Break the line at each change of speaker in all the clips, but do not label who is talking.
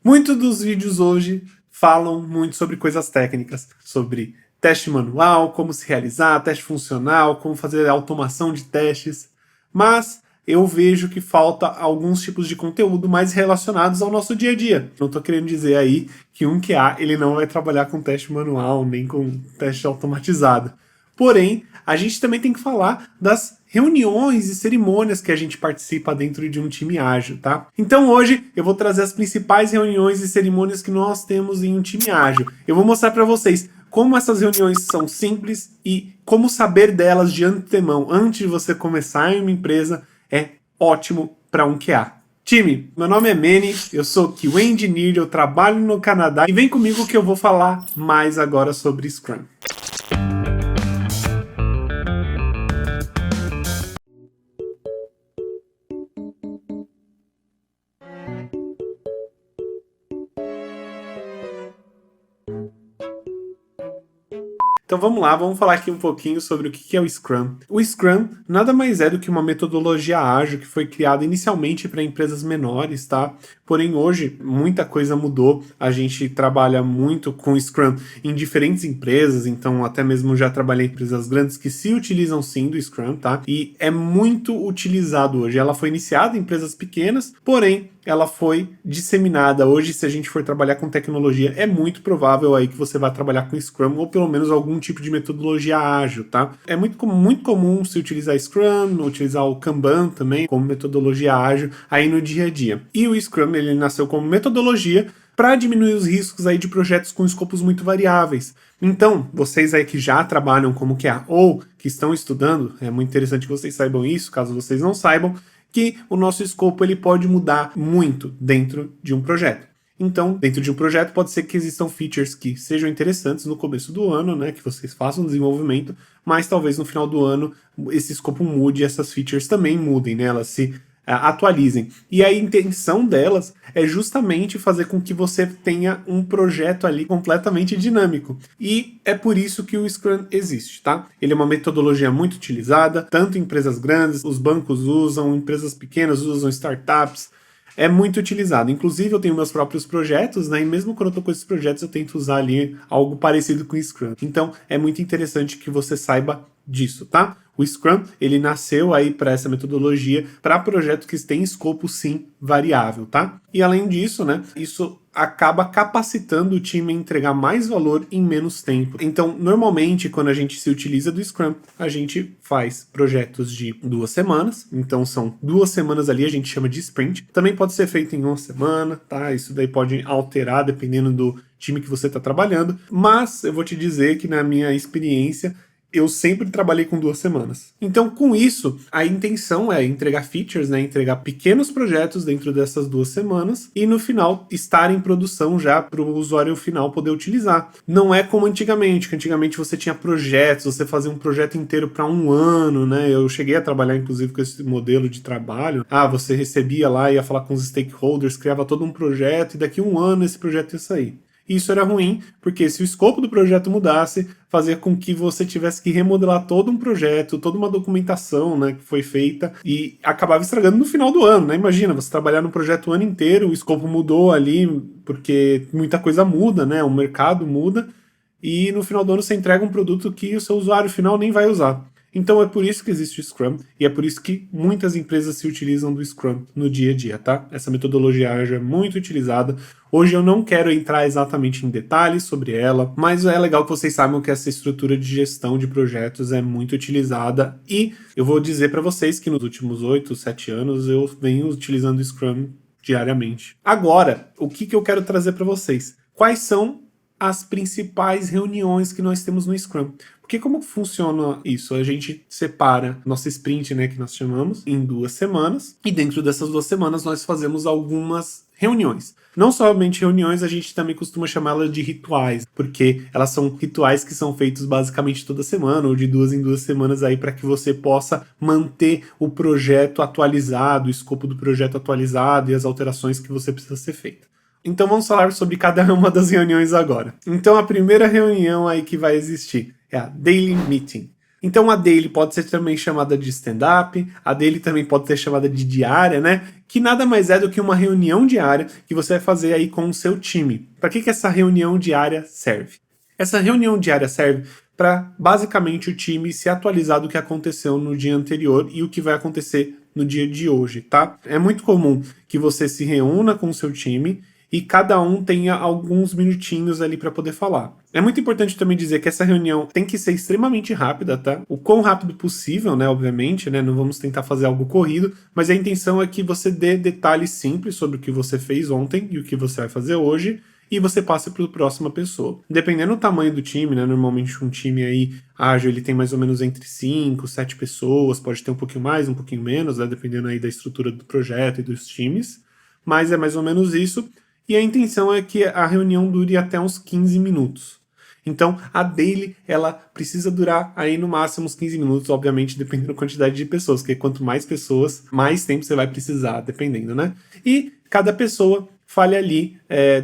Muitos dos vídeos hoje falam muito sobre coisas técnicas, sobre teste manual, como se realizar, teste funcional, como fazer automação de testes, mas eu vejo que falta alguns tipos de conteúdo mais relacionados ao nosso dia a dia. Não estou querendo dizer aí que um QA ele não vai trabalhar com teste manual, nem com teste automatizado. Porém, a gente também tem que falar das reuniões e cerimônias que a gente participa dentro de um time ágil, tá? Então hoje eu vou trazer as principais reuniões e cerimônias que nós temos em um time ágil. Eu vou mostrar para vocês como essas reuniões são simples e como saber delas de antemão, antes de você começar em uma empresa, é ótimo para um QA. Time, meu nome é Manny, eu sou QA Engineer, eu trabalho no Canadá e vem comigo que eu vou falar mais agora sobre Scrum. Então vamos lá, vamos falar aqui um pouquinho sobre o que é o Scrum. O Scrum nada mais é do que uma metodologia ágil que foi criada inicialmente para empresas menores, tá? Porém hoje muita coisa mudou, a gente trabalha muito com Scrum em diferentes empresas, então até mesmo já trabalhei em empresas grandes que se utilizam sim do Scrum, tá? E é muito utilizado hoje. Ela foi iniciada em empresas pequenas, porém ela foi disseminada. Hoje, se a gente for trabalhar com tecnologia, é muito provável aí que você vai trabalhar com Scrum ou pelo menos algum tipo de metodologia ágil, tá? É muito comum se utilizar Scrum, utilizar o Kanban também como metodologia ágil aí no dia a dia. E o Scrum, ele nasceu como metodologia para diminuir os riscos aí de projetos com escopos muito variáveis. Então, vocês aí que já trabalham como QA ou que estão estudando, é muito interessante que vocês saibam isso, caso vocês não saibam, que o nosso escopo ele pode mudar muito dentro de um projeto. Então, dentro de um projeto pode ser que existam features que sejam interessantes no começo do ano, né, que vocês façam desenvolvimento, mas talvez no final do ano esse escopo mude e essas features também mudem, né, elas se atualizem. E a intenção delas é justamente fazer com que você tenha um projeto ali completamente dinâmico. E é por isso que o Scrum existe, tá? Ele é uma metodologia muito utilizada, tanto em empresas grandes, os bancos usam, empresas pequenas usam, startups. É muito utilizado. Inclusive, eu tenho meus próprios projetos, né? E mesmo quando eu tô com esses projetos, eu tento usar ali algo parecido com o Scrum. Então, é muito interessante que você saiba disso, tá? O Scrum, ele nasceu aí para essa metodologia para projetos que têm escopo, sim, variável, tá? E além disso, né, isso acaba capacitando o time a entregar mais valor em menos tempo. Então, normalmente, quando a gente se utiliza do Scrum, a gente faz projetos de 2 semanas. Então, são 2 semanas ali, a gente chama de sprint. Também pode ser feito em 1 semana, tá? Isso daí pode alterar dependendo do time que você está trabalhando. Mas eu vou te dizer que na minha experiência, eu sempre trabalhei com 2 semanas. Então, com isso, a intenção é entregar features, né? Entregar pequenos projetos dentro dessas 2 semanas e no final estar em produção já para o usuário final poder utilizar. Não é como antigamente, que antigamente você tinha projetos, você fazia um projeto inteiro para 1 ano, né? Eu cheguei a trabalhar, inclusive, com esse modelo de trabalho. Você recebia lá, ia falar com os stakeholders, criava todo um projeto e daqui a 1 ano esse projeto ia sair. Isso era ruim, porque se o escopo do projeto mudasse, fazia com que você tivesse que remodelar todo um projeto, toda uma documentação, né, que foi feita e acabava estragando no final do ano, né? Imagina, você trabalhar no projeto o ano inteiro, o escopo mudou ali, porque muita coisa muda, né? O mercado muda e no final do ano você entrega um produto que o seu usuário final nem vai usar. Então é por isso que existe o Scrum e é por isso que muitas empresas se utilizam do Scrum no dia a dia, tá? Essa metodologia ágil é muito utilizada. Hoje eu não quero entrar exatamente em detalhes sobre ela, mas é legal que vocês saibam que essa estrutura de gestão de projetos é muito utilizada e eu vou dizer para vocês que nos últimos 8, 7 anos eu venho utilizando o Scrum diariamente. Agora, o que eu quero trazer para vocês? Quais são as principais reuniões que nós temos no Scrum? Porque como funciona isso? A gente separa nossa sprint, né, que nós chamamos, em 2 semanas, e dentro dessas 2 semanas nós fazemos algumas reuniões. Não somente reuniões, a gente também costuma chamá-las de rituais, porque elas são rituais que são feitos basicamente toda semana, ou de 2 em 2 semanas aí, para que você possa manter o projeto atualizado, o escopo do projeto atualizado e as alterações que você precisa ser feita. Então vamos falar sobre cada uma das reuniões agora. Então a primeira reunião aí que vai existir é a Daily Meeting. Então a daily pode ser também chamada de stand-up, a daily também pode ser chamada de diária, né? Que nada mais é do que uma reunião diária que você vai fazer aí com o seu time. Para que essa reunião diária serve? Essa reunião diária serve para basicamente o time se atualizar do que aconteceu no dia anterior e o que vai acontecer no dia de hoje, tá? É muito comum que você se reúna com o seu time e cada um tenha alguns minutinhos ali para poder falar. É muito importante também dizer que essa reunião tem que ser extremamente rápida, tá? O quão rápido possível, né? Obviamente, né? Não vamos tentar fazer algo corrido, mas a intenção é que você dê detalhes simples sobre o que você fez ontem e o que você vai fazer hoje, e você passa para a próxima pessoa. Dependendo do tamanho do time, né? Normalmente um time aí ágil, ele tem mais ou menos entre 5, 7 pessoas, pode ter um pouquinho mais, um pouquinho menos, né? Dependendo aí da estrutura do projeto e dos times, mas é mais ou menos isso. E a intenção é que a reunião dure até uns 15 minutos. Então, a daily, ela precisa durar aí no máximo uns 15 minutos, obviamente, dependendo da quantidade de pessoas, porque quanto mais pessoas, mais tempo você vai precisar, dependendo, né? E cada pessoa fale ali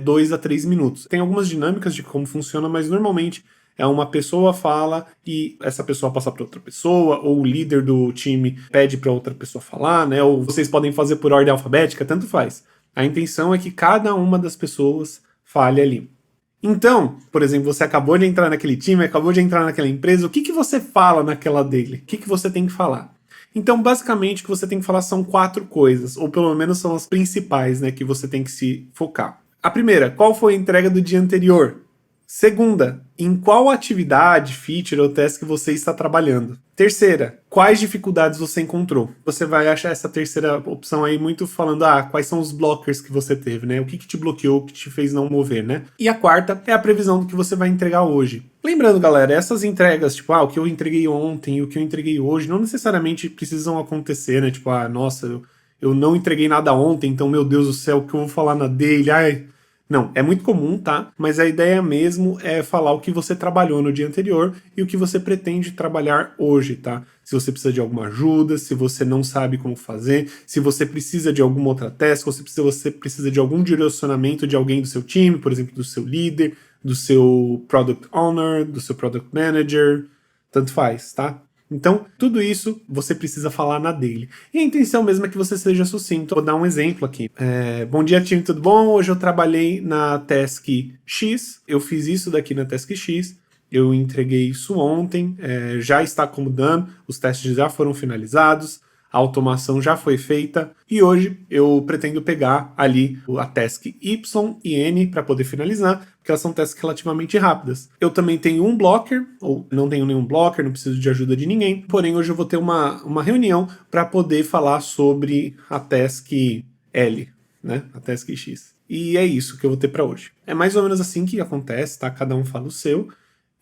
2 a 3 minutos. Tem algumas dinâmicas de como funciona, mas normalmente é uma pessoa fala e essa pessoa passa para outra pessoa, ou o líder do time pede para outra pessoa falar, né? Ou vocês podem fazer por ordem alfabética, tanto faz. A intenção é que cada uma das pessoas fale ali. Então, por exemplo, você acabou de entrar naquele time, acabou de entrar naquela empresa, o que você fala naquela daily? O que você tem que falar? Então, basicamente, o que você tem que falar são 4 coisas, ou pelo menos são as principais, né, que você tem que se focar. A primeira, qual foi a entrega do dia anterior? Segunda, em qual atividade, feature ou task você está trabalhando? Terceira, quais dificuldades você encontrou? Você vai achar essa terceira opção aí muito falando, quais são os blockers que você teve, né? O que te bloqueou, o que te fez não mover, né? E a quarta é a previsão do que você vai entregar hoje. Lembrando, galera, essas entregas, tipo, o que eu entreguei ontem e o que eu entreguei hoje, não necessariamente precisam acontecer, né? Tipo, nossa, eu não entreguei nada ontem, então, meu Deus do céu, o que eu vou falar na daily? Não, é muito comum, tá? Mas a ideia mesmo é falar o que você trabalhou no dia anterior e o que você pretende trabalhar hoje, tá? Se você precisa de alguma ajuda, se você não sabe como fazer, se você precisa de alguma outra task, ou se você precisa de algum direcionamento de alguém do seu time, por exemplo, do seu líder, do seu product owner, do seu product manager, tanto faz, tá? Então, tudo isso você precisa falar na daily. E a intenção mesmo é que você seja sucinto. Vou dar um exemplo aqui. Bom dia, time, tudo bom? Hoje eu trabalhei na task X. Eu fiz isso daqui na task X. Eu entreguei isso ontem. Já está como done. Os testes já foram finalizados. A automação já foi feita e hoje eu pretendo pegar ali a task Y e N para poder finalizar, porque elas são tasks relativamente rápidas. Eu também tenho um blocker, ou não tenho nenhum blocker, não preciso de ajuda de ninguém, porém hoje eu vou ter uma reunião para poder falar sobre a task L, né? A task X. E é isso que eu vou ter para hoje. É mais ou menos assim que acontece, tá? Cada um fala o seu.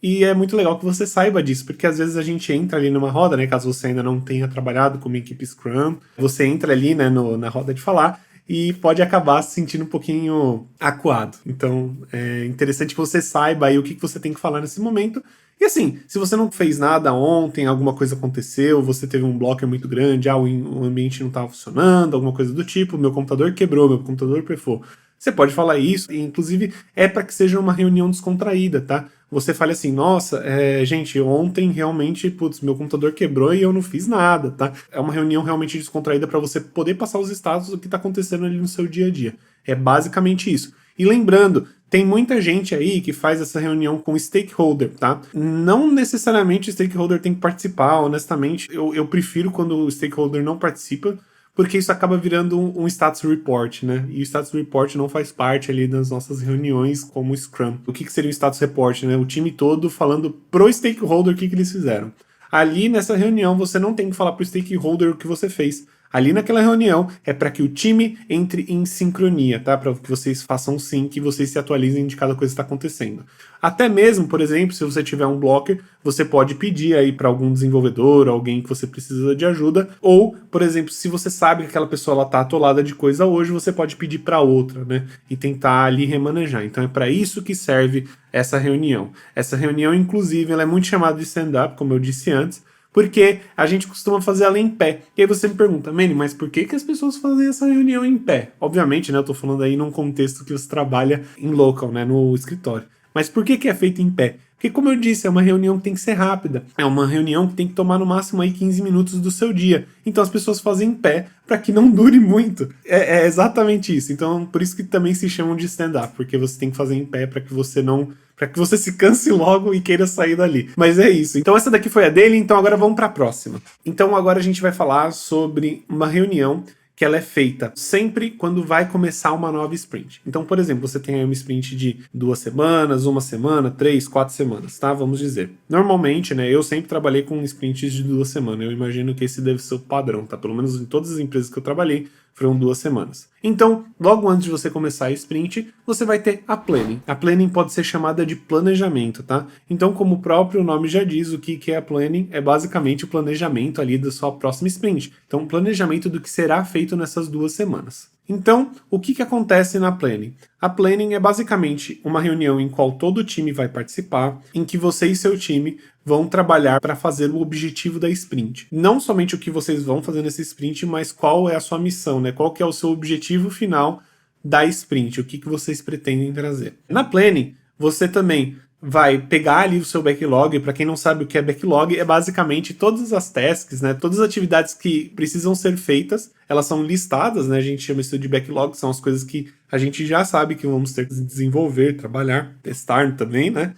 E é muito legal que você saiba disso, porque às vezes a gente entra ali numa roda, né? Caso você ainda não tenha trabalhado com uma equipe Scrum, você entra ali, né, na roda de falar e pode acabar se sentindo um pouquinho acuado. Então, é interessante que você saiba aí o que você tem que falar nesse momento. E assim, se você não fez nada ontem, alguma coisa aconteceu, você teve um blocker muito grande, o ambiente não estava funcionando, alguma coisa do tipo, meu computador quebrou, meu computador perfou. Você pode falar isso, e inclusive é para que seja uma reunião descontraída, tá? Você fale assim, nossa, gente, ontem realmente, putz, meu computador quebrou e eu não fiz nada, tá? É uma reunião realmente descontraída para você poder passar os status do que tá acontecendo ali no seu dia a dia. É basicamente isso. E lembrando, tem muita gente aí que faz essa reunião com stakeholder, tá? Não necessariamente o stakeholder tem que participar, honestamente. Eu prefiro quando o stakeholder não participa, porque isso acaba virando um status report, né? E o status report não faz parte ali das nossas reuniões como Scrum. O que seria o status report, né? O time todo falando pro stakeholder o que eles fizeram. Ali nessa reunião você não tem que falar pro stakeholder o que você fez. Ali naquela reunião é para que o time entre em sincronia, tá? Para que vocês façam sync e vocês se atualizem de cada coisa que está acontecendo. Até mesmo, por exemplo, se você tiver um blocker, você pode pedir aí para algum desenvolvedor, alguém que você precisa de ajuda, ou, por exemplo, se você sabe que aquela pessoa ela tá atolada de coisa hoje, você pode pedir para outra, né? E tentar ali remanejar. Então é para isso que serve essa reunião. Essa reunião, inclusive, ela é muito chamada de stand-up, como eu disse antes, porque a gente costuma fazer ela em pé. E aí você me pergunta, Manny, mas por que as pessoas fazem essa reunião em pé? Obviamente, né, eu tô falando aí num contexto que você trabalha em local, né, no escritório. Mas por que é feito em pé? Porque, como eu disse, é uma reunião que tem que ser rápida. É uma reunião que tem que tomar no máximo aí 15 minutos do seu dia. Então as pessoas fazem em pé para que não dure muito. É exatamente isso. Então, por isso que também se chamam de stand-up, porque você tem que fazer em pé para que você não... para que você se canse logo e queira sair dali. Mas é isso. Então essa daqui foi a dele, então agora vamos para a próxima. Então agora a gente vai falar sobre uma reunião que ela é feita sempre quando vai começar uma nova sprint. Então, por exemplo, você tem aí uma sprint de 2 semanas, 1 semana, 3, 4 semanas, tá? Vamos dizer. Normalmente, né, eu sempre trabalhei com sprints de 2 semanas. Eu imagino que esse deve ser o padrão, tá? Pelo menos em todas as empresas que eu trabalhei, foram 2 semanas. Então, logo antes de você começar a sprint, você vai ter a planning. A planning pode ser chamada de planejamento, tá? Então, como o próprio nome já diz, o que é a planning é basicamente o planejamento ali da sua próxima sprint. Então, o planejamento do que será feito nessas 2 semanas. Então, o que acontece na planning? A planning é basicamente uma reunião em qual todo o time vai participar, em que você e seu time vão trabalhar para fazer o objetivo da sprint. Não somente o que vocês vão fazer nessa sprint, mas qual é a sua missão, né? Qual que é o seu objetivo final da sprint, o que vocês pretendem trazer. Na planning, você também vai pegar ali o seu backlog. Para quem não sabe o que é backlog, é basicamente todas as tasks, né? Todas as atividades que precisam ser feitas, elas são listadas, né? A gente chama isso de backlog, são as coisas que a gente já sabe que vamos ter que desenvolver, trabalhar, testar também, né?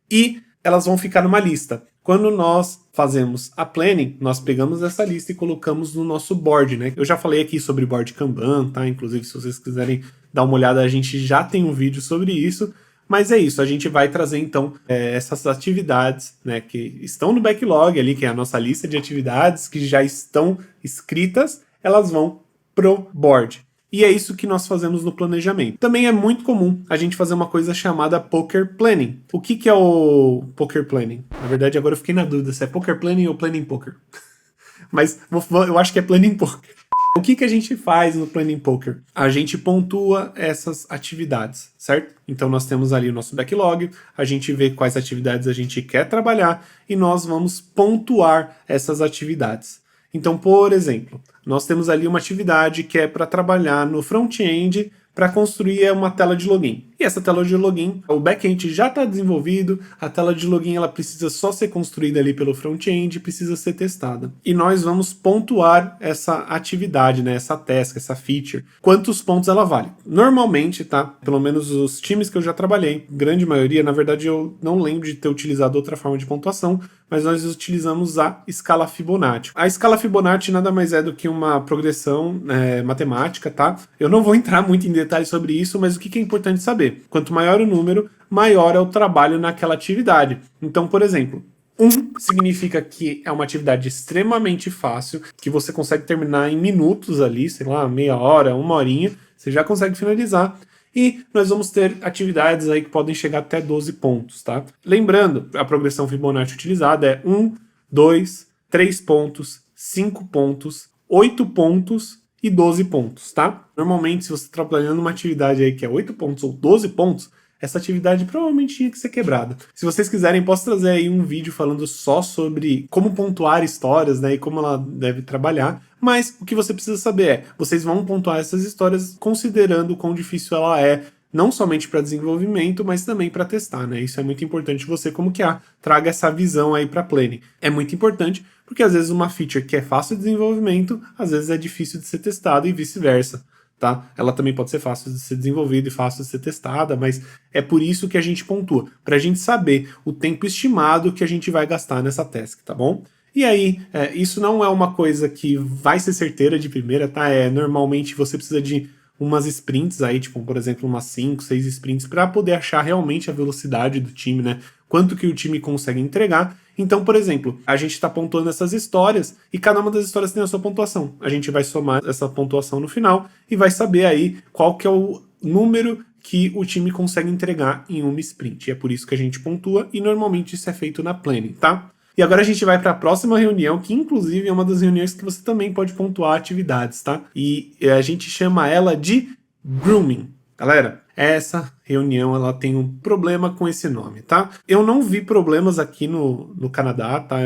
E elas vão ficar numa lista. Quando nós fazemos a planning, nós pegamos essa lista e colocamos no nosso board, né? Eu já falei aqui sobre board Kanban, tá? Inclusive, se vocês quiserem dar uma olhada, a gente já tem um vídeo sobre isso. Mas é isso, a gente vai trazer então essas atividades, né, que estão no backlog ali, que é a nossa lista de atividades que já estão escritas, elas vão pro board. E é isso que nós fazemos no planejamento. Também é muito comum a gente fazer uma coisa chamada poker planning. O que é o poker planning? Na verdade, agora eu fiquei na dúvida se é poker planning ou planning poker. Mas eu acho que é planning poker. O que a gente faz no Planning Poker? A gente pontua essas atividades, certo? Então nós temos ali o nosso backlog, a gente vê quais atividades a gente quer trabalhar e nós vamos pontuar essas atividades. Então, por exemplo, nós temos ali uma atividade que é para trabalhar no front-end para construir uma tela de login. E essa tela de login, o back-end já está desenvolvido, a tela de login ela precisa só ser construída ali pelo front-end, precisa ser testada. E nós vamos pontuar essa atividade, né, essa task, essa feature, quantos pontos ela vale. Normalmente, tá? Pelo menos os times que eu já trabalhei, grande maioria, na verdade eu não lembro de ter utilizado outra forma de pontuação, mas nós utilizamos a escala Fibonacci. A escala Fibonacci nada mais é do que uma progressão matemática, tá? Eu não vou entrar muito em detalhes sobre isso, mas o que é importante saber? Quanto maior o número, maior é o trabalho naquela atividade. Então, por exemplo, 1 significa que é uma atividade extremamente fácil, que você consegue terminar em minutos ali, sei lá, meia hora, 1 horinha, você já consegue finalizar. E nós vamos ter atividades aí que podem chegar até 12 pontos, tá? Lembrando, a progressão Fibonacci utilizada é 1, 2, 3 pontos, 5 pontos, 8 pontos e 12 pontos, tá? Normalmente, se você está trabalhando uma atividade aí que é 8 pontos ou 12 pontos, essa atividade provavelmente tinha que ser quebrada. Se vocês quiserem, posso trazer aí um vídeo falando só sobre como pontuar histórias, né, e como ela deve trabalhar, mas o que você precisa saber é, vocês vão pontuar essas histórias considerando o quão difícil ela é, não somente para desenvolvimento, mas também para testar, né? Isso é muito importante você, como QA, traga essa visão aí para planning. É muito importante porque às vezes uma feature que é fácil de desenvolvimento, às vezes é difícil de ser testada e vice-versa. Tá? Ela também pode ser fácil de ser desenvolvida e fácil de ser testada, mas é por isso que a gente pontua, para a gente saber o tempo estimado que a gente vai gastar nessa task, tá bom? E aí, isso não é uma coisa que vai ser certeira de primeira, tá? Normalmente você precisa de umas sprints aí, tipo, por exemplo, umas 5, 6 sprints, para poder achar realmente a velocidade do time, né? Quanto que o time consegue entregar. Então, por exemplo, a gente está pontuando essas histórias e cada uma das histórias tem a sua pontuação. A gente vai somar essa pontuação no final e vai saber aí qual que é o número que o time consegue entregar em uma sprint. E é por isso que a gente pontua e normalmente isso é feito na planning, tá? E agora a gente vai para a próxima reunião, que inclusive é uma das reuniões que você também pode pontuar atividades, tá? E a gente chama ela de grooming. Galera, essa reunião ela tem um problema com esse nome, tá? Eu não vi problemas aqui no Canadá, tá?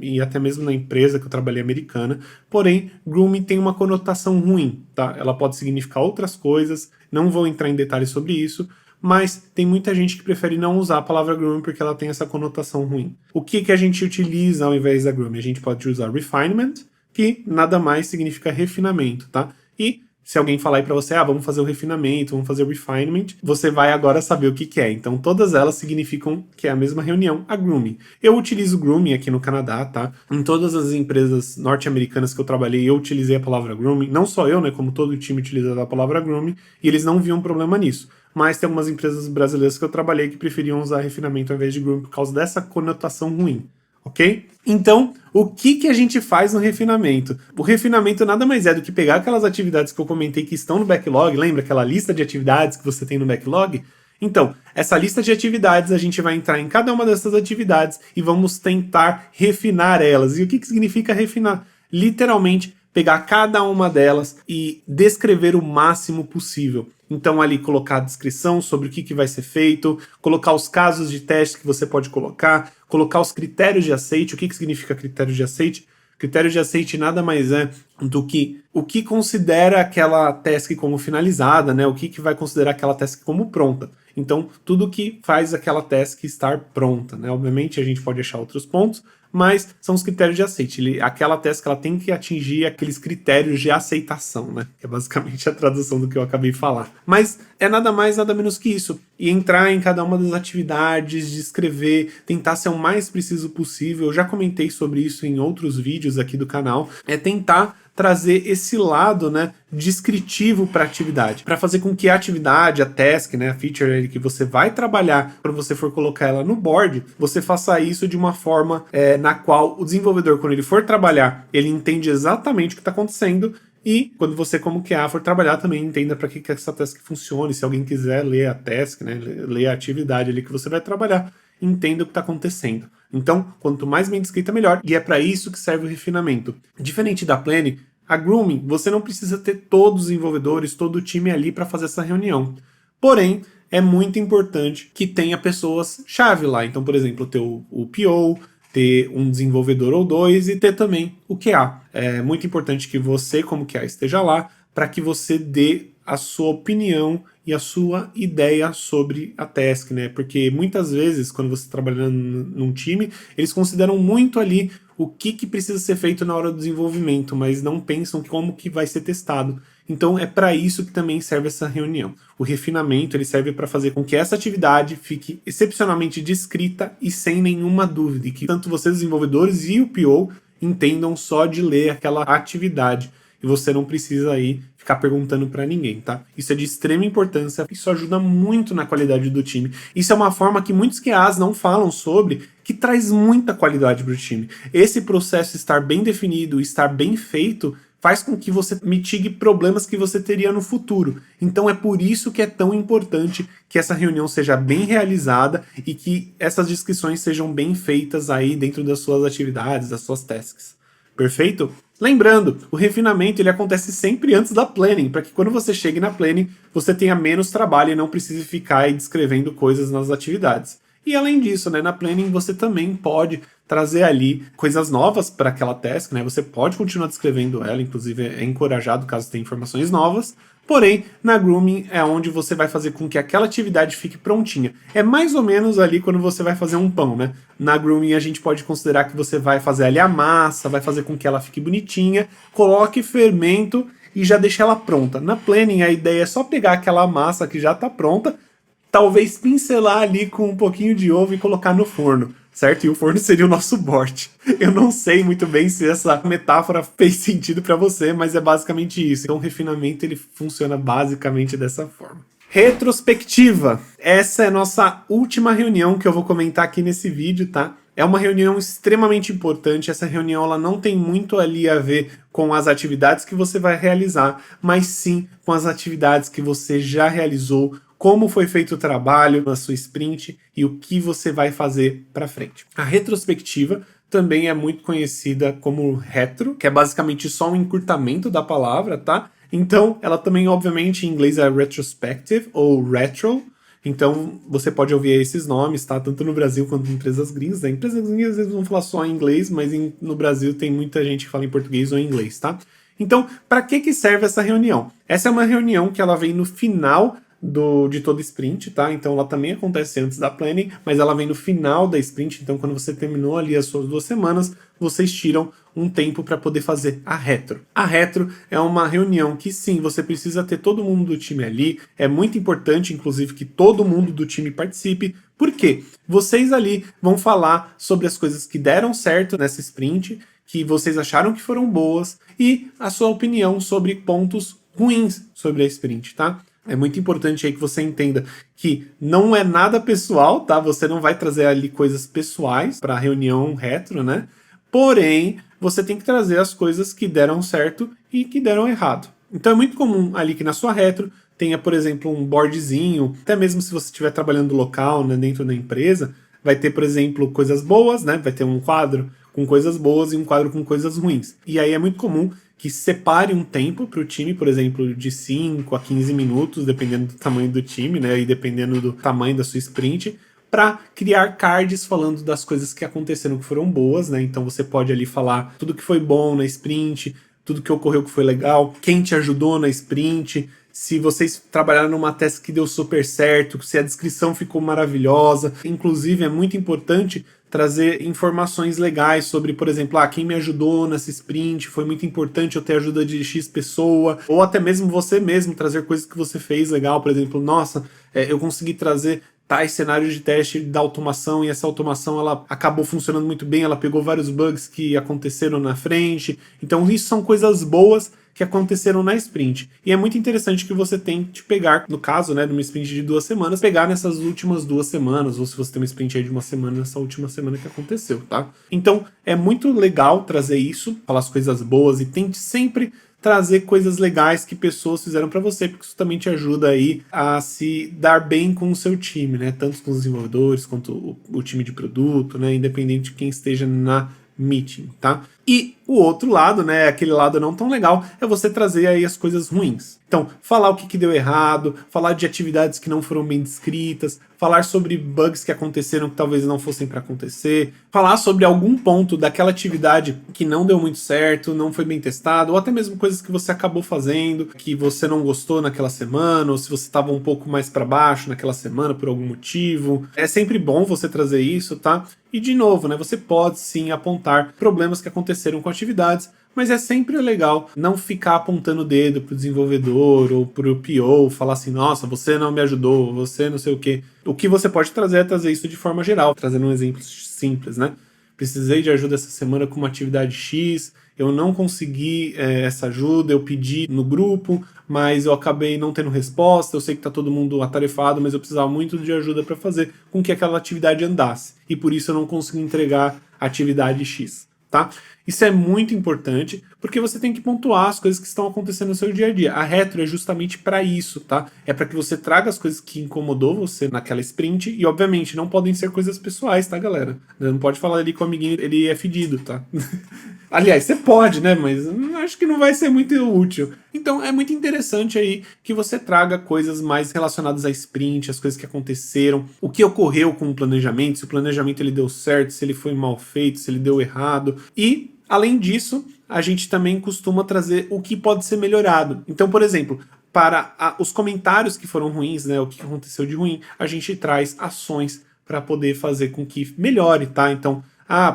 E até mesmo na empresa que eu trabalhei americana, porém, grooming tem uma conotação ruim, tá? Ela pode significar outras coisas, não vou entrar em detalhes sobre isso, mas tem muita gente que prefere não usar a palavra grooming porque ela tem essa conotação ruim. O que que a gente utiliza ao invés da grooming? A gente pode usar refinement, que nada mais significa refinamento, tá? E se alguém falar aí pra você, vamos fazer o refinamento, vamos fazer o refinement, você vai agora saber o que que é. Então, todas elas significam que é a mesma reunião, a grooming. Eu utilizo grooming aqui no Canadá, tá? Em todas as empresas norte-americanas que eu trabalhei, eu utilizei a palavra grooming. Não só eu, né? Como todo o time utiliza a palavra grooming, e eles não viam problema nisso. Mas tem algumas empresas brasileiras que eu trabalhei que preferiam usar refinamento ao invés de grooming por causa dessa conotação ruim. Ok? Então, o que a gente faz no refinamento? O refinamento nada mais é do que pegar aquelas atividades que eu comentei que estão no backlog, lembra aquela lista de atividades que você tem no backlog? Então, essa lista de atividades, a gente vai entrar em cada uma dessas atividades e vamos tentar refinar elas. E o que significa refinar? Literalmente, pegar cada uma delas e descrever o máximo possível. Então, ali, colocar a descrição sobre o que vai ser feito, colocar os casos de teste que você pode colocar os critérios de aceite. O que significa critérios de aceite? Critérios de aceite nada mais é do que o que considera aquela task como finalizada, né? O que vai considerar aquela task como pronta. Então, tudo que faz aquela task estar pronta, né? Obviamente, a gente pode achar outros pontos, mas são os critérios de aceite. Aquela task ela tem que atingir aqueles critérios de aceitação, né? Que é basicamente a tradução do que eu acabei de falar. Mas é nada mais, nada menos que isso. E entrar em cada uma das atividades, descrever, tentar ser o mais preciso possível. Eu já comentei sobre isso em outros vídeos aqui do canal. É tentar trazer esse lado, né, descritivo para a atividade, para fazer com que a atividade, a task, né, a feature que você vai trabalhar, quando você for colocar ela no board, você faça isso de uma forma na qual o desenvolvedor, quando ele for trabalhar, ele entende exatamente o que está acontecendo. E quando você, como QA, for trabalhar, também entenda para que essa task funcione. Se alguém quiser ler a task, né, ler a atividade ali que você vai trabalhar, entenda o que está acontecendo. Então, quanto mais bem descrita, melhor. E é para isso que serve o refinamento. Diferente da planning, a grooming, você não precisa ter todos os desenvolvedores, todo o time ali para fazer essa reunião. Porém, é muito importante que tenha pessoas-chave lá. Então, por exemplo, ter o PO, ter um desenvolvedor ou dois e ter também o QA. É muito importante que você, como QA, esteja lá para que você dê a sua opinião e a sua ideia sobre a task, né? Porque muitas vezes, quando você está trabalhando num time, eles consideram muito ali o que precisa ser feito na hora do desenvolvimento, mas não pensam como que vai ser testado. Então é para isso que também serve essa reunião. O refinamento ele serve para fazer com que essa atividade fique excepcionalmente descrita e sem nenhuma dúvida, e que tanto vocês desenvolvedores e o PO entendam só de ler aquela atividade. E você não precisa aí ficar perguntando para ninguém, tá? Isso é de extrema importância, isso ajuda muito na qualidade do time. Isso é uma forma que muitos QAs não falam sobre, que traz muita qualidade para o time. Esse processo estar bem definido, estar bem feito, faz com que você mitigue problemas que você teria no futuro. Então é por isso que é tão importante que essa reunião seja bem realizada e que essas descrições sejam bem feitas aí dentro das suas atividades, das suas tasks. Perfeito? Lembrando, o refinamento ele acontece sempre antes da planning, para que quando você chegue na planning, você tenha menos trabalho e não precise ficar aí descrevendo coisas nas atividades. E além disso, né, na planning você também pode trazer ali coisas novas para aquela task, né? Você pode continuar descrevendo ela, inclusive é encorajado caso tenha informações novas. Porém, na grooming é onde você vai fazer com que aquela atividade fique prontinha. É mais ou menos ali quando você vai fazer um pão, né? Na grooming a gente pode considerar que você vai fazer ali a massa, vai fazer com que ela fique bonitinha, coloque fermento e já deixe ela pronta. Na planning a ideia é só pegar aquela massa que já está pronta, talvez pincelar ali com um pouquinho de ovo e colocar no forno, certo? E o forno seria o nosso board. Eu não sei muito bem se essa metáfora fez sentido para você, mas é basicamente isso. Então o refinamento ele funciona basicamente dessa forma. Retrospectiva. Essa é a nossa última reunião que eu vou comentar aqui nesse vídeo, tá? É uma reunião extremamente importante. Essa reunião ela não tem muito ali a ver com as atividades que você vai realizar, mas sim com as atividades que você já realizou, como foi feito o trabalho na sua sprint e o que você vai fazer para frente. A retrospectiva também é muito conhecida como retro, que é basicamente só um encurtamento da palavra, tá? Então, ela também, obviamente, em inglês é retrospective ou retro. Então, você pode ouvir esses nomes, tá? Tanto no Brasil quanto em empresas gringas. Né? Empresas gringas às vezes vão falar só em inglês, mas no Brasil tem muita gente que fala em português ou em inglês, tá? Então, para que serve essa reunião? Essa é uma reunião que ela vem no final de toda sprint, tá? Então ela também acontece antes da planning, mas ela vem no final da sprint, então quando você terminou ali as suas 2 semanas, vocês tiram um tempo para poder fazer a retro. A retro é uma reunião que sim, você precisa ter todo mundo do time ali, é muito importante inclusive que todo mundo do time participe, porque vocês ali vão falar sobre as coisas que deram certo nessa sprint, que vocês acharam que foram boas, e a sua opinião sobre pontos ruins sobre a sprint, tá? É muito importante aí que você entenda que não é nada pessoal, tá? Você não vai trazer ali coisas pessoais para a reunião retro, né? Porém, você tem que trazer as coisas que deram certo e que deram errado. Então é muito comum ali que na sua retro tenha, por exemplo, um boardzinho, até mesmo se você estiver trabalhando local, né, dentro da empresa, vai ter, por exemplo, coisas boas, né? Vai ter um quadro com coisas boas e um quadro com coisas ruins. E aí é muito comum que separe um tempo para o time, por exemplo, de 5 a 15 minutos, dependendo do tamanho do time, né, e dependendo do tamanho da sua sprint, para criar cards falando das coisas que aconteceram que foram boas, né? Então você pode ali falar tudo que foi bom na sprint, tudo que ocorreu que foi legal, quem te ajudou na sprint, se vocês trabalharam numa task que deu super certo, se a descrição ficou maravilhosa. Inclusive é muito importante trazer informações legais sobre, por exemplo, quem me ajudou nessa sprint, foi muito importante eu ter ajuda de X pessoa, ou até mesmo você mesmo trazer coisas que você fez legal, por exemplo, nossa, eu consegui trazer tais cenários de teste da automação e essa automação ela acabou funcionando muito bem, ela pegou vários bugs que aconteceram na frente, então isso são coisas boas que aconteceram na sprint. E é muito interessante que você tente pegar, no caso, né, de uma sprint de 2 semanas, pegar nessas últimas 2 semanas, ou se você tem uma sprint aí de 1 semana, nessa última semana que aconteceu, tá? Então, é muito legal trazer isso, falar as coisas boas e tente sempre trazer coisas legais que pessoas fizeram para você, porque isso também te ajuda aí a se dar bem com o seu time, né? Tanto com os desenvolvedores quanto o time de produto, né? Independente de quem esteja na meeting, tá? E o outro lado, né, aquele lado não tão legal, é você trazer aí as coisas ruins. Então, falar o que deu errado, falar de atividades que não foram bem descritas, falar sobre bugs que aconteceram que talvez não fossem para acontecer, falar sobre algum ponto daquela atividade que não deu muito certo, não foi bem testado, ou até mesmo coisas que você acabou fazendo, que você não gostou naquela semana, ou se você estava um pouco mais para baixo naquela semana por algum motivo. É sempre bom você trazer isso, tá? E de novo, né, você pode sim apontar problemas que aconteceram com atividades, mas é sempre legal não ficar apontando o dedo pro desenvolvedor ou pro PO, falar assim, nossa, você não me ajudou, você não sei o quê. O que você pode trazer é trazer isso de forma geral, trazendo um exemplo simples, né? Precisei de ajuda essa semana com uma atividade X, eu não consegui essa ajuda, eu pedi no grupo, mas eu acabei não tendo resposta, eu sei que tá todo mundo atarefado, mas eu precisava muito de ajuda para fazer com que aquela atividade andasse, e por isso eu não consegui entregar a atividade X. Tá? Isso é muito importante, porque você tem que pontuar as coisas que estão acontecendo no seu dia a dia. A retro é justamente para isso, tá? É para que você traga as coisas que incomodou você naquela sprint, e obviamente não podem ser coisas pessoais, tá, galera? Não pode falar ali com o amiguinho, ele é fedido, tá? Aliás, você pode, né? Mas acho que não vai ser muito útil. Então é muito interessante aí que você traga coisas mais relacionadas à sprint, as coisas que aconteceram, o que ocorreu com o planejamento, se o planejamento ele deu certo, se ele foi mal feito, se ele deu errado. E, além disso, a gente também costuma trazer o que pode ser melhorado. Então, por exemplo, para os comentários que foram ruins, né? O que aconteceu de ruim, a gente traz ações para poder fazer com que melhore, tá? Então,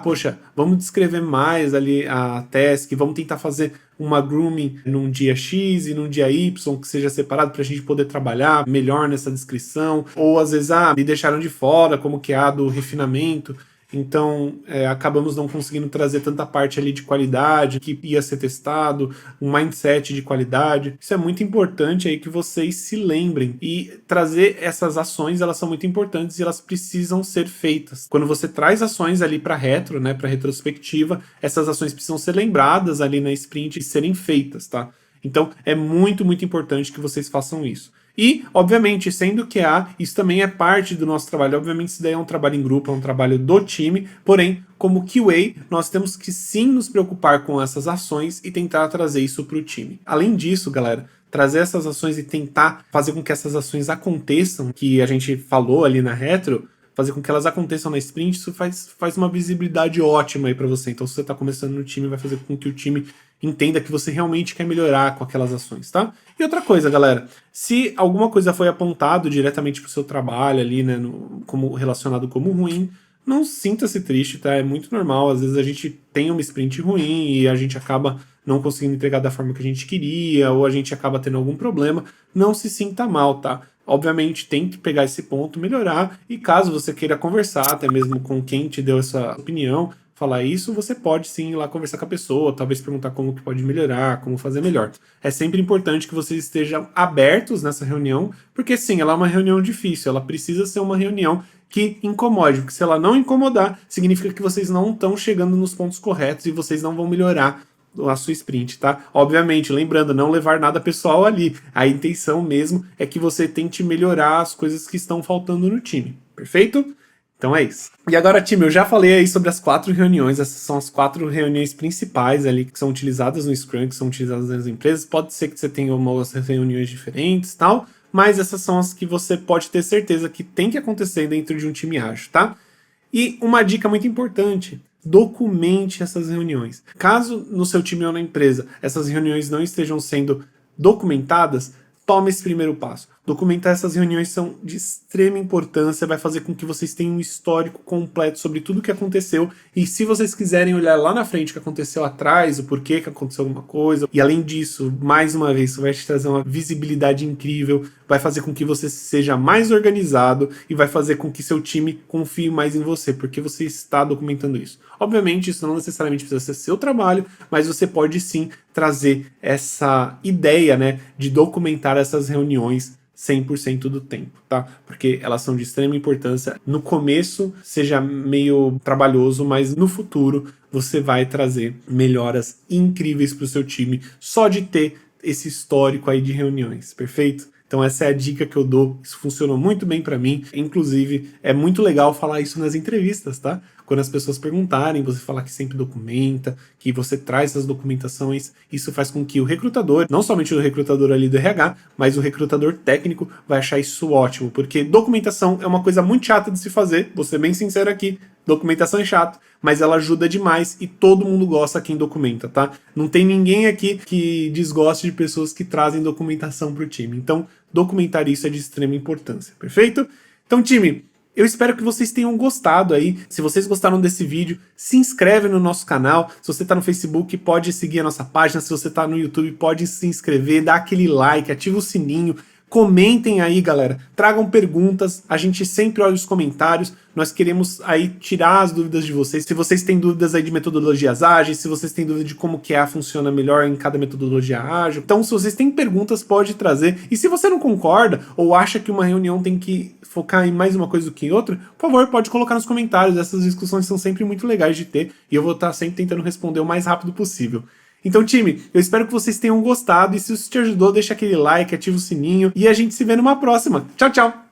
poxa, vamos descrever mais ali a task, vamos tentar fazer uma grooming num dia X e num dia Y que seja separado para a gente poder trabalhar melhor nessa descrição, ou às vezes, me deixaram de fora como que é a do refinamento, então acabamos não conseguindo trazer tanta parte ali de qualidade que ia ser testado, um mindset de qualidade. Isso é muito importante aí que vocês se lembrem, e trazer essas ações, elas são muito importantes e elas precisam ser feitas. Quando você traz ações ali para retro, né, para retrospectiva, essas ações precisam ser lembradas ali na sprint e serem feitas, tá? Então é muito, muito importante que vocês façam isso. E, obviamente, sendo QA, isso também é parte do nosso trabalho. Obviamente, isso daí é um trabalho em grupo, é um trabalho do time, porém, como QA, nós temos que sim nos preocupar com essas ações e tentar trazer isso para o time. Além disso, galera, trazer essas ações e tentar fazer com que essas ações aconteçam, que a gente falou ali na retro, fazer com que elas aconteçam na sprint, isso faz uma visibilidade ótima aí para você. Então, se você está começando no time, vai fazer com que o time entenda que você realmente quer melhorar com aquelas ações, tá? E outra coisa, galera, se alguma coisa foi apontado diretamente pro seu trabalho ali, né, como relacionado como ruim, não sinta-se triste, tá? É muito normal, às vezes a gente tem uma sprint ruim e a gente acaba não conseguindo entregar da forma que a gente queria, ou a gente acaba tendo algum problema, não se sinta mal, tá? Obviamente tem que pegar esse ponto, melhorar, e caso você queira conversar, até mesmo com quem te deu essa opinião, falar isso, você pode sim ir lá conversar com a pessoa, talvez perguntar como que pode melhorar, como fazer melhor. É sempre importante que vocês estejam abertos nessa reunião, porque sim, ela é uma reunião difícil, ela precisa ser uma reunião que incomode, porque se ela não incomodar, significa que vocês não estão chegando nos pontos corretos e vocês não vão melhorar a sua sprint, tá? Obviamente, lembrando, não levar nada pessoal ali. A intenção mesmo é que você tente melhorar as coisas que estão faltando no time, perfeito? Então é isso. E agora, time, eu já falei aí sobre as 4 reuniões, essas são as 4 reuniões principais ali que são utilizadas no Scrum, que são utilizadas nas empresas. Pode ser que você tenha umas reuniões diferentes e tal, mas essas são as que você pode ter certeza que tem que acontecer dentro de um time ágil, tá? E uma dica muito importante, documente essas reuniões. Caso no seu time ou na empresa essas reuniões não estejam sendo documentadas, tome esse primeiro passo. Documentar essas reuniões são de extrema importância, vai fazer com que vocês tenham um histórico completo sobre tudo o que aconteceu, e se vocês quiserem olhar lá na frente o que aconteceu atrás, o porquê que aconteceu alguma coisa, e além disso, mais uma vez, isso vai te trazer uma visibilidade incrível, vai fazer com que você seja mais organizado e vai fazer com que seu time confie mais em você, porque você está documentando isso. Obviamente, isso não necessariamente precisa ser seu trabalho, mas você pode sim trazer essa ideia, né, de documentar essas reuniões 100% do tempo, tá? Porque elas são de extrema importância. No começo seja meio trabalhoso, mas no futuro você vai trazer melhoras incríveis para o seu time só de ter esse histórico aí de reuniões, perfeito? Então essa é a dica que eu dou, isso funcionou muito bem para mim, inclusive é muito legal falar isso nas entrevistas, tá? Quando as pessoas perguntarem, você falar que sempre documenta, que você traz essas documentações, isso faz com que o recrutador, não somente o recrutador ali do RH, mas o recrutador técnico vai achar isso ótimo, porque documentação é uma coisa muito chata de se fazer, vou ser bem sincero aqui, documentação é chato, mas ela ajuda demais e todo mundo gosta quem documenta, tá? Não tem ninguém aqui que desgoste de pessoas que trazem documentação para o time. Então, documentar isso é de extrema importância, perfeito? Então, time, eu espero que vocês tenham gostado aí. Se vocês gostaram desse vídeo, se inscreve no nosso canal. Se você está no Facebook, pode seguir a nossa página. Se você está no YouTube, pode se inscrever, dá aquele like, ativa o sininho. Comentem aí, galera. Tragam perguntas. A gente sempre olha os comentários. Nós queremos aí tirar as dúvidas de vocês. Se vocês têm dúvidas aí de metodologias ágeis, se vocês têm dúvida de como que funciona melhor em cada metodologia ágil. Então, se vocês têm perguntas, pode trazer. E se você não concorda ou acha que uma reunião tem que focar em mais uma coisa do que em outra, por favor, pode colocar nos comentários. Essas discussões são sempre muito legais de ter e eu vou estar sempre tentando responder o mais rápido possível. Então, time, eu espero que vocês tenham gostado e se isso te ajudou, deixa aquele like, ativa o sininho e a gente se vê numa próxima. Tchau, tchau!